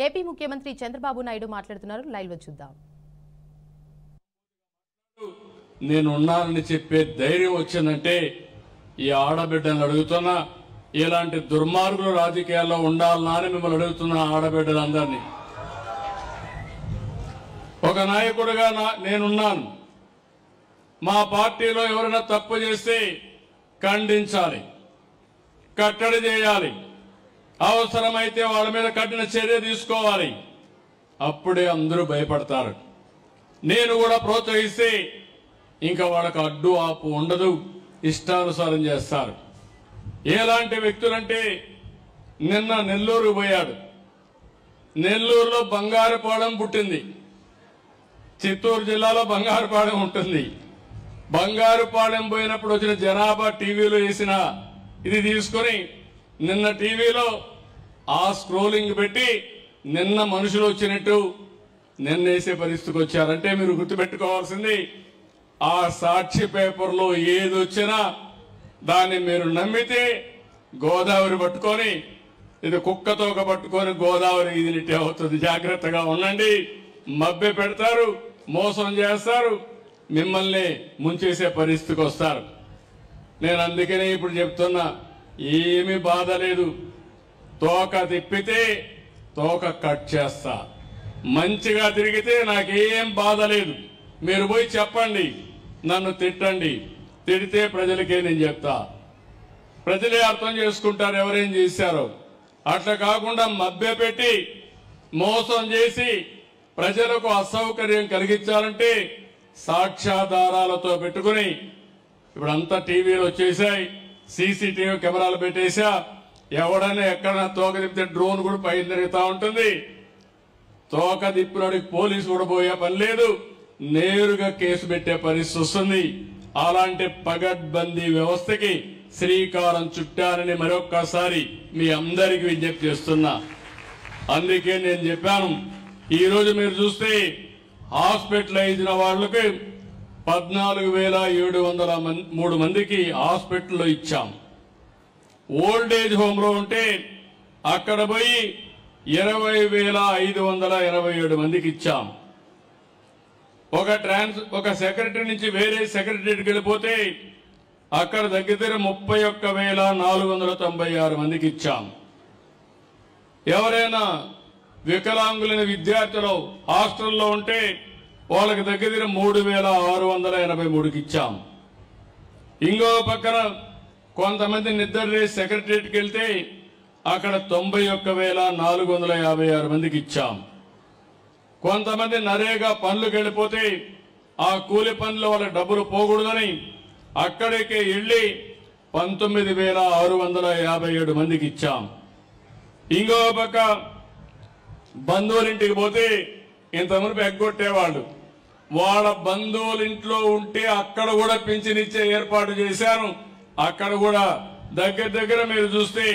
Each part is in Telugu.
ఏపీ ముఖ్యమంత్రి చంద్రబాబు నాయుడు మాట్లాడుతున్నారు. లైవ్ లో చూద్దాం. నేనున్నానని చెప్పే ధైర్యం వచ్చిందంటే ఈ ఆడబిడ్డలను అడుగుతున్నా, ఇలాంటి దుర్మార్గులు రాజకీయాల్లో ఉండాలనా అని మిమ్మల్ని అడుగుతున్నా. ఆడబిడ్డలందరినీ ఒక నాయకుడిగా నేనున్నాను. మా పార్టీలో ఎవరైనా తప్పు చేస్తే ఖండించాలి, కట్టడి చేయాలి, అవసరమైతే వాళ్ళ మీద కఠిన చర్య తీసుకోవాలి. అప్పుడే అందరూ భయపడతారు. నేను కూడా ప్రోత్సహిస్తే ఇంకా వాళ్ళకు అడ్డు ఆపు ఉండదు, ఇష్టానుసారం చేస్తారు. ఎలాంటి వ్యక్తులంటే నిన్న నెల్లూరు పోయాడు. నెల్లూరులో బంగారుపాలెం పుట్టింది. చిత్తూరు జిల్లాలో బంగారుపాలెం ఉంటుంది. బంగారుపాలెం పోయినప్పుడు వచ్చిన జనాభా టీవీలో వేసిన ఇది తీసుకొని నిన్న టీవీలో ఆ స్క్రోలింగ్ పెట్టి నిన్న మనుషులు వచ్చినట్టు నిన్న వేసే పరిస్థితికి వచ్చారంటే మీరు గుర్తుపెట్టుకోవాల్సింది, ఆ సాక్షి పేపర్లో ఏది వచ్చినా దాన్ని మీరు నమ్మితే గోదావరి పట్టుకొని ఇది కుక్కతోక పట్టుకొని గోదావరి ఇదిలిట్టే అవుతుంది. జాగ్రత్తగా ఉండండి. మభ్య పెడతారు, మోసం చేస్తారు, మిమ్మల్ని ముంచేసే పరిస్థితికి వస్తారు. నేను అందుకనే ఇప్పుడు చెప్తున్నా, ఏమీ బాధ లేదు. తోక తిప్పితే తోక కట్ చేస్తా. మంచిగా తిరిగితే నాకేం బాధ లేదు. మీరు పోయి చెప్పండి, నన్ను తిట్టండి, తిడితే ప్రజలకే నేను చెప్తా. ప్రజలే అర్థం చేసుకుంటారు ఎవరేం చేశారో. అట్లా కాకుండా మభ్యపెట్టి మోసం చేసి ప్రజలకు అసౌకర్యం కలిగించాలంటే సాక్ష్యాధారాలతో పెట్టుకుని, ఇప్పుడు అంతా టీవీలు వచ్చేసాయి, సీసీటీవీ కెమెరాలు పెట్టేసా. ఎవడైనా ఎక్కడైనా తోక తిప్పితే డ్రోన్ కూడా పైన తిరుగుతూ ఉంటుంది. తోక తిప్పినోడికి పోలీసు కూడా పోయే పని లేదు, నేరుగా కేసు పెట్టే పరిస్థితి వస్తుంది. అలాంటి పగడ్బందీ వ్యవస్థకి శ్రీకారం చుట్టారని మరొక్కసారి మీ అందరికీ విజ్ఞప్తి చేస్తున్నా. అందుకే నేను చెప్పాను, ఈరోజు మీరు చూస్తే హాస్పిటలైజ్ అయిన వాళ్ళకి 14,703 మందికి హాస్పిటల్లో ఇచ్చాం. ఓల్డ్ ఏజ్ హోమ్ లో ఉంటే అక్కడ పోయి 20,587 మందికి ఇచ్చాం. ఒక సెక్రటరీ నుంచి వేరే సెక్రటరీకి వెళ్ళిపోతే అక్కడ దగ్గర 31,496 మందికి ఇచ్చాం. ఎవరైనా వికలాంగులైన విద్యార్థులు హాస్టల్లో ఉంటే వాళ్ళకి దగ్గర 3,683కి ఇచ్చాం. ఇంకో పక్కన కొంతమంది నిద్ర సెక్రటరీకి వెళ్తే అక్కడ 91,456 మందికి ఇచ్చాం. కొంతమంది నరేగా పనులకు వెళ్ళిపోతే ఆ కూలి పనులు వాళ్ళకి డబ్బులు పోకూడదని అక్కడికి వెళ్ళి 19,657 మందికి ఇచ్చాం. ఇంకో పక్క బంధువులింటికి పోతే ఇంతమంది ఎగ్గొట్టేవాళ్ళు, వాళ్ళ బంధువులింట్లో ఉంటే అక్కడ కూడా పింఛనిచ్చే ఏర్పాటు చేశాను. అక్కడ కూడా దగ్గర మీరు చూస్తే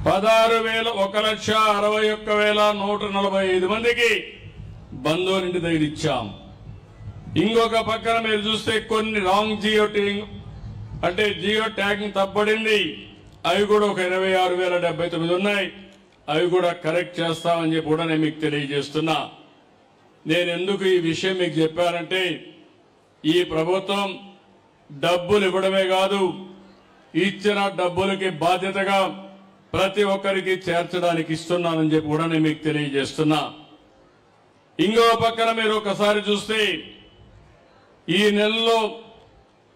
1,61,61,145 మందికి బంధువులింటి దగ్గర ఇచ్చాం. ఇంకొక పక్కన మీరు చూస్తే కొన్ని రాంగ్ జియో ట్యాగింగ్ తప్పబడింది, అవి కూడా ఒక 26,079 ఉన్నాయి. అవి కూడా కరెక్ట్ చేస్తామని చెప్పి కూడా నేను మీకు తెలియజేస్తున్నా. నేను ఎందుకు ఈ విషయం మీకు చెప్పానంటే, ఈ ప్రభుత్వం డబ్బులు ఇవ్వడమే కాదు, ఇచ్చిన డబ్బులకి బాధ్యతగా ప్రతి ఒక్కరికి చేర్చడానికి ఇస్తున్నానని చెప్పి కూడా నేను మీకు తెలియజేస్తున్నా. ఇంకో పక్కన మీరు ఒకసారి చూస్తే ఈ నెలలో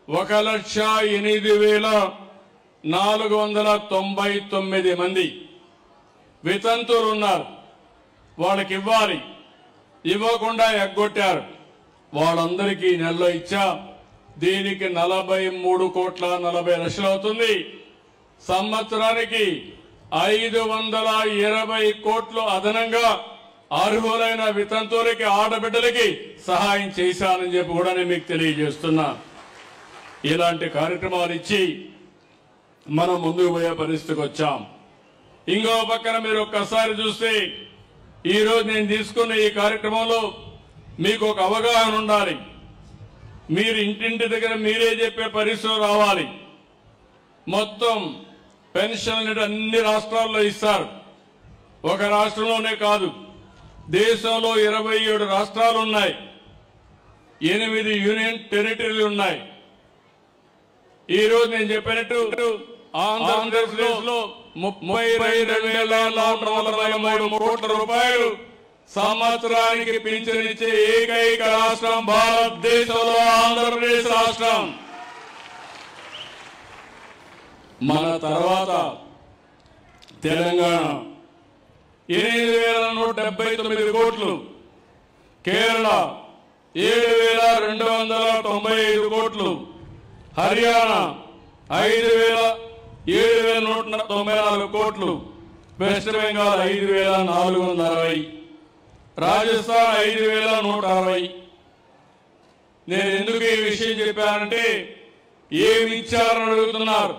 1,08,499 మంది వితంతువులు ఉన్నారు. వాళ్ళకి ఇవ్వాలి, ఇవ్వకుండా ఎగ్గొట్టారు. వాళ్ళందరికీ ఈ నెలలో ఇచ్చా. దీనికి 43,40,00,000 అవుతుంది. సంవత్సరానికి 520 కోట్లు అదనంగా అర్హులైన వితంతువులకి, ఆడబిడ్డలకి సహాయం చేశానని చెప్పి కూడా నేను మీకు తెలియజేస్తున్నా. ఇలాంటి కార్యక్రమాలు ఇచ్చి మనం ముందుకు పోయే పరిస్థితికి వచ్చాం. ఇంకో పక్కన మీరు ఒక్కసారి చూస్తే ఈరోజు నేను తీసుకున్న ఈ కార్యక్రమంలో మీకు ఒక అవగాహన ఉండాలి. మీరు ఇంటింటి దగ్గర మీరే చెప్పే పరిస్థితులు రావాలి. మొత్తం పెన్షన్ అన్ని రాష్ట్రాల్లో ఇస్తారు. ఒక రాష్ట్రంలోనే కాదు, దేశంలో 27 రాష్ట్రాలు ఉన్నాయి, 8 యూనియన్ టెరిటరీలు ఉన్నాయి. ఈ రోజు నేను చెప్పినట్టు ఆంధ్రప్రదేశ్ లో 32,443 కోట్ల రూపాయలు సంవత్సరానికి పింఛనిచ్చే ఏకైక రాష్ట్రం భారతదేశంలో ఆంధ్రప్రదేశ్ రాష్ట్రం. మన తర్వాత తెలంగాణ 8,179 కోట్లు, కేరళ 7,295 కోట్లు, హర్యానా 7,194 కోట్లు, వెస్ట్ బెంగాల్ 5,460, రాజస్థాన్ 5,160. నేను ఎందుకు ఈ విషయం చెప్పానంటే ఏమి ఇచ్చారని అడుగుతున్నారు.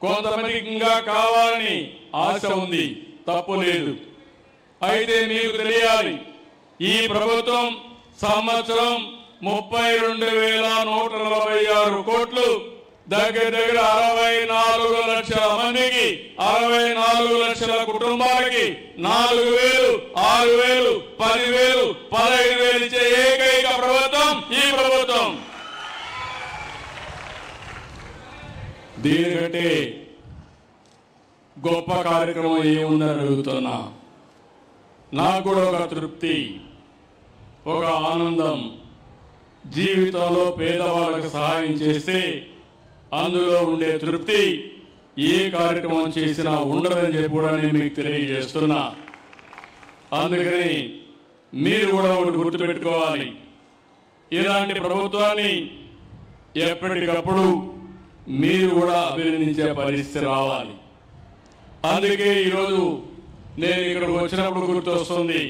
కొంతమందికి ఇంకా కావాలని ఆశ ఉంది, తప్పు లేదు. అయితే మీకు తెలియాలి, ఈ ప్రభుత్వం సంవత్సరం 32,146 కోట్లు, దగ్గర దగ్గర 64 లక్షల మందికి, 64 లక్షల కుటుంబాలకి 4,000, 6,000, 10,000, 15,000 ఇచ్చే ఏకైక ప్రభుత్వం ఈ ప్రభుత్వం. దీనికంటే గొప్ప కార్యక్రమం ఏముందని అడుగుతున్నా. నాకు కూడా ఒక తృప్తి, ఒక ఆనందం. జీవితంలో పేదవాళ్ళకు సహాయం చేస్తే అందులో ఉండే తృప్తి ఏ కార్యక్రమం చేసినా ఉండదని చెప్పి కూడా నేను మీకు తెలియజేస్తున్నా. అందుకని మీరు కూడా ఒకటి గుర్తుపెట్టుకోవాలి, ఇలాంటి ప్రభుత్వాన్ని ఎప్పటికప్పుడు మీరు కూడా అభినందించే పరిస్థితి రావాలి. అందుకే ఈరోజు నేను ఇక్కడికి వచ్చినప్పుడు గుర్తొస్తుంది,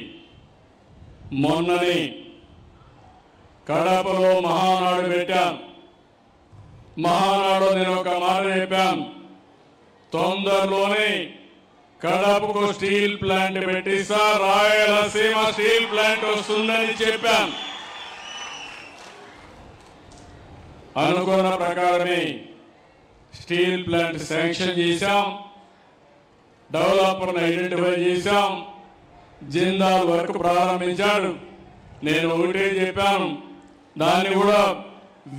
మొన్ననే కడపలో మహానాడు పెట్టాను. మహానాడు నేను ఒక మాట చెప్పాను, తొందరలోనే కడపకు స్టీల్ ప్లాంట్ పెట్టిస్తా, రాయలసీమ స్టీల్ ప్లాంట్ వస్తుందని చెప్పాను. అనుకున్న ప్రకారమే స్టీల్ ప్లాంట్ శాంక్షన్ చేశాం, డెవలపర్ని ఐడెంటిఫై చేశాం, జిందాల్ వర్క్ ప్రారంభించాడు. నేను ఒకటే చెప్పాను, దాన్ని కూడా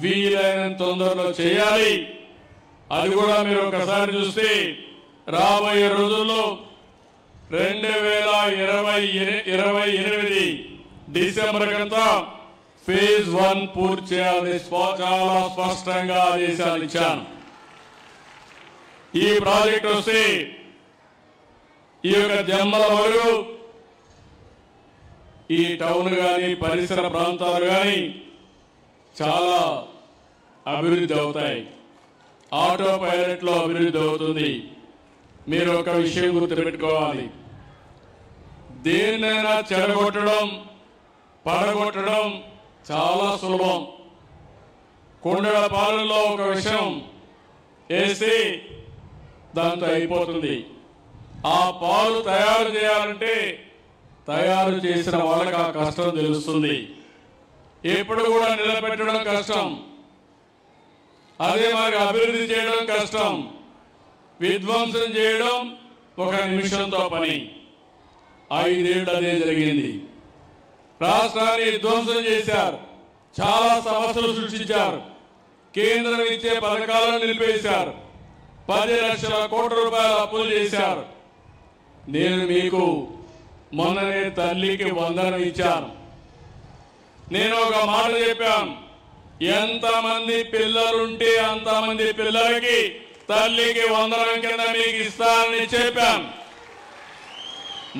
వీలైనంత తొందరలో చేయాలి. అది కూడా మీరు ఒకసారి చూస్తే రాబోయే రోజుల్లో 2028 డిసెంబర్ కంతా ఫేజ్ 1 పూర్తి చేయాలని చాలా స్పష్టంగా ఆదేశాలు ఇచ్చాను. ఈ ప్రాజెక్ట్ వస్తే ఈ యొక్క జమ్మల వరకు ఈ టౌన్ కానీ పరిసర ప్రాంతాలు కానీ చాలా అభివృద్ధి అవుతాయి. ఆటో పైలట్ లో అభివృద్ధి అవుతుంది. మీరు ఒక విషయం గుర్తుపెట్టుకోవాలి, దేన్నైనా చెడగొట్టడం, పడగొట్టడం చాలా సులభం. కొండల పాలనలో ఒక విషయం వేస్తే దాంతో అయిపోతుంది. ఆ పాలు తయారు చేయాలంటే తయారు చేసిన వాళ్ళకి ఆ కష్టం తెలుస్తుంది. ఎప్పుడు కూడా నిలబెట్టడం కష్టం, అదే మరి అభివృద్ధి చేయడం కష్టం. విధ్వంసం చేయడం ఒక నిమిషంతో పని. 5 ఏళ్ళు అదే జరిగింది. రాష్ట్రాన్ని విధ్వంసం చేశారు, చాలా సమస్యలు సృష్టించారు, కేంద్రం ఇచ్చే పథకాలను నిలిపేశారు, 10 లక్షల కోట్ల రూపాయల అప్పులు చేశారు. నేను మీకు మొన్ననే తల్లికి వందనం ఇచ్చాను. నేను ఒక మాట చెప్పాను, ఎంతమంది పిల్లలుంటే అంతమంది పిల్లలకి తల్లికి వందనం కింద మీకు ఇస్తానని చెప్పాను.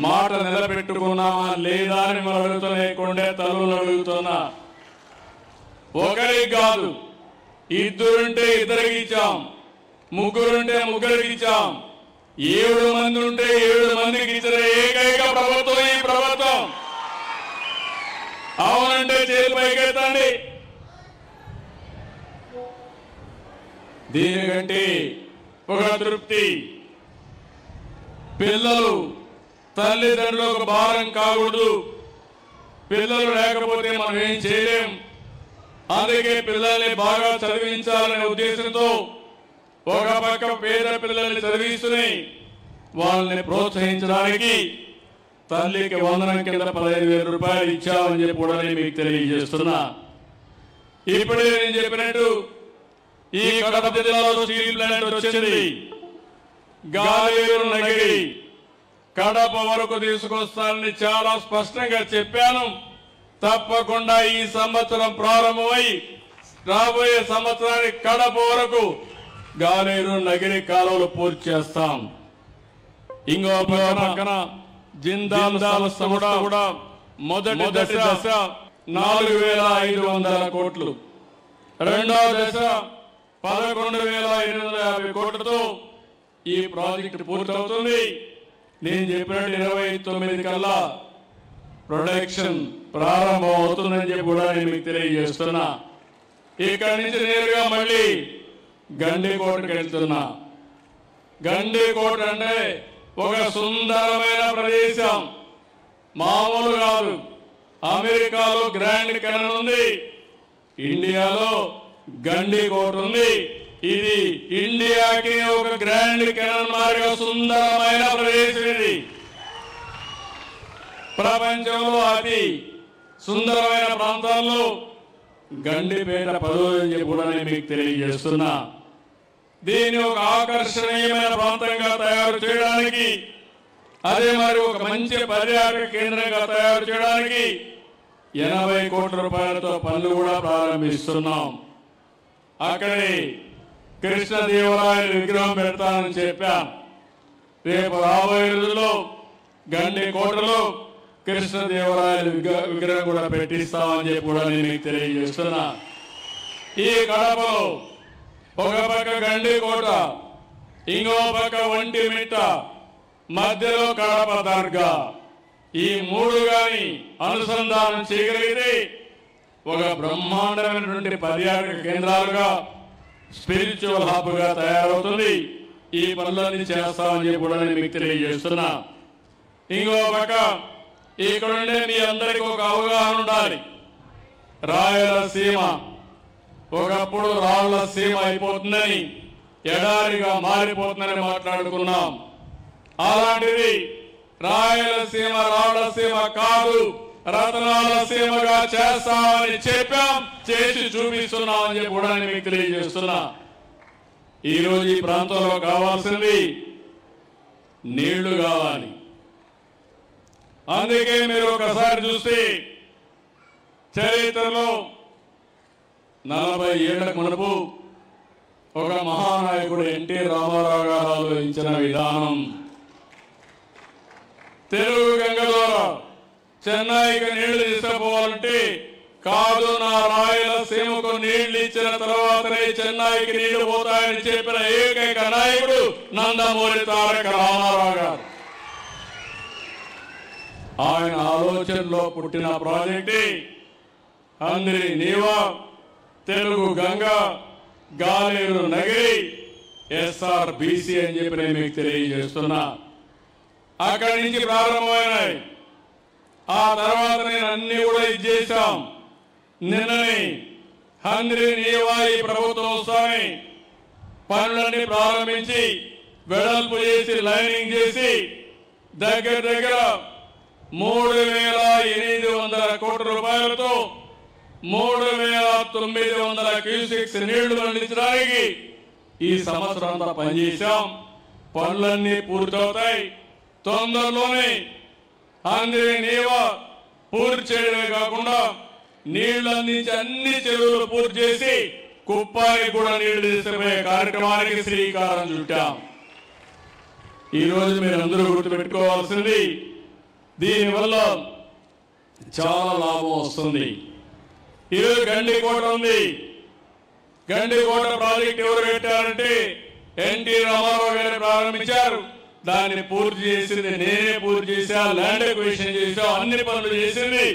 మాట నిలబెట్టుకున్నామా లేదా అని మనం అడుగుతున్నా, కొండే తల్లులు అడుగుతున్నా. ఒకరికి కాదు, 2 ఉంటే 2కి ఇచ్చాం, 3 ఉంటే 3కి ఇచ్చాం, 7 మంది ఉంటే 7 మందికి ఇచ్చిన ఏకైక ప్రభుత్వం ఈ ప్రభుత్వం. అవునంటే చేతులు పైకెత్తండి. దీనికంటే ఒక తృప్తి, పిల్లలు తల్లిదండ్రులకు భారం కాకూడదు. పిల్లలు లేకపోతే మనం ఏం చేయలేం. అందుకే పిల్లల్ని బాగా చదివించాలనే ఉద్దేశంతో ఒక పక్క పేద పిల్లల్ని చదివిస్తూనే వాళ్ళని ప్రోత్సహించడానికి తల్లికి వందనం కింద 15,000 రూపాయలు ఇచ్చామని చెప్పి కూడా నేను మీకు తెలియజేస్తున్నా. ఇప్పుడే నేను చెప్పినట్టు ఈ కడప జిల్లాలో స్టీల్ ప్లాంట్ వచ్చింది. గాలేరు నగిరి కడప వరకు తీసుకొస్తానని చాలా స్పష్టంగా చెప్పాను. తప్పకుండా ఈ సంవత్సరం ప్రారంభమై రాబోయే సంవత్సరానికి కడప వరకు గాలేరు నగిరి కాలువలు పూర్తి చేస్తాం. ఇంకో పక్కన జిందాల్ సంస్థ కూడా మొదటి దశ 4,500 కోట్లు, రెండవ దశ 11,850 కోట్లతో ఈ ప్రాజెక్టు పూర్తవుతుంది. నేను చెప్పినట్టు 29 కల్లా ప్రొడక్షన్ ప్రారంభం అవుతుందని చెప్పి కూడా నేను మీకు తెలియజేస్తున్నా. ఇక్కడి నుంచి నేరుగా మళ్ళీ గండికోటకి వెళ్తున్నా. గండికోట అంటే ఒక సుందరమైన ప్రదేశం, మామూలు కాదు. అమెరికాలో గ్రాండ్ కెనాన్ ఉంది, ఇండియాలో గండికోట ఉంది. ఇది ఇండియాకి ఒక గ్రాండ్ కెనాన్ మాదిరిగా సుందరమైన ప్రదేశం. ఇది ప్రపంచంలో అతి సుందరమైన ప్రాంతాల్లో గండిపేట 10 కూడా నేను మీకు తెలియజేస్తున్నా. దీన్ని ఒక ఆకర్షణీయమైన ప్రాంతంగా తయారు చేయడానికి, అదే మరి ఒక మంచి పర్యాటక కేంద్రంగా తయారు చేయడానికి 80 కోట్ల రూపాయలతో పనులు కూడా ప్రారంభిస్తున్నాం. అక్కడే కృష్ణదేవరాయల విగ్రహం పెడతానని చెప్పాం. రేపు రాబోయే రోజుల్లో గండికోటలో కృష్ణదేవరాయల విగ్రహం కూడా పెట్టిస్తామని చెప్పి కూడా నేను మీకు తెలియజేస్తున్నా. ఈ కడపలో ఒక పక్క గండికోట, ఇంకో పక్క ఒంటిమిట్ట, మధ్యలో కడప దర్గా, ఈ 3 గాని అనుసంధానం చేయగలిగితే ఒక బ్రహ్మాండమైనటువంటి పర్యాటక కేంద్రాలుగా, స్పిరిచువల్ హబ్ గా తయారవుతుంది. ఈ పనులన్నీ చేస్తామని చెప్పి కూడా నేను మీకు తెలియజేస్తున్నా. ఇంకో పక్క ఇక్కడుండే మీ అందరికీ ఒక అవగాహన ఉండాలి. రాయలసీమ ఒకప్పుడు రాళ్ల సీమ అయిపోతుందని, ఎడారిగా మారిపోతుందని మాట్లాడుకున్నాం. అలాంటిది రాయలసీమ రాళ్లసీమ కాదు, రతనాల సీమగా చేస్తామని చెప్పాం, చేసి చూపిస్తున్నామని చెప్పి కూడా నేను మీకు తెలియజేస్తున్నా. ఈరోజు ఈ ప్రాంతంలో కావాల్సింది నీళ్లు కావాలి. అందుకే మీరు ఒకసారి చూస్తే చరిత్రలో 40 ఏళ్లకు మునుపు ఒక మహానాయకుడు ఎన్టీ రామారావు గారు ఆలోచించిన విధానం, తెలుగు గంగ ద్వారా చెన్నైకి నీళ్లు తీసుకుపోవాలంటే కాదు, నా రాయలసీమకు నీళ్లు ఇచ్చిన తర్వాతనే చెన్నైకి నీళ్లు పోతాయని చెప్పిన ఏకైక నాయకుడు నందమూరి తారక రామారావు గారు. ఆయన ఆలోచనలో పుట్టిన ప్రాజెక్టే అందరి నీవా, తెలుగు గంగ, గాలేరు నగిరి, SRBC అని చెప్పి నేను మీకు తెలియజేస్తున్నా. అక్కడి నుంచి ప్రారంభమైనాయి. ఆ తర్వాత నేను అన్ని కూడా ఇది చేశాం. నిన్ననే హంద్రి నీవా ఈ ప్రభుత్వం వస్తామని పనులన్నీ ప్రారంభించి వెడల్పు చేసి లైనింగ్ చేసి దగ్గర దగ్గర 3,800 కోట్ల రూపాయలతో 3,900 క్యూసెక్స్ నీళ్లు అందించడానికి ఈ సంవత్సరం అంతా పనిచేశాం. పనులన్నీ పూర్తవుతాయి. తొందరలోనే అందరి నీవా పూర్తి చేయడమే కాకుండా నీళ్లు అందించి అన్ని చెరువులు పూర్తి చేసి కుప్పానికి కూడా నీళ్లు తీసుకుపోయే కార్యక్రమానికి శ్రీకారం చుట్టాం. ఈరోజు మీరు అందరూ గుర్తుపెట్టుకోవాల్సింది, దీనివల్ల చాలా లాభం వస్తుంది. ఈరోజు గండికోట ఉంది. గండికోట ప్రాజెక్ట్ ఎవరు పెట్టారంటే ఎన్టీ రామారావు గారు ప్రారంభించారు. దాన్ని పూర్తి చేసింది నేనే పూర్తి చేశా, ల్యాండ్ ఎక్విజిషన్ చేశా, అన్ని పనులు చేసింది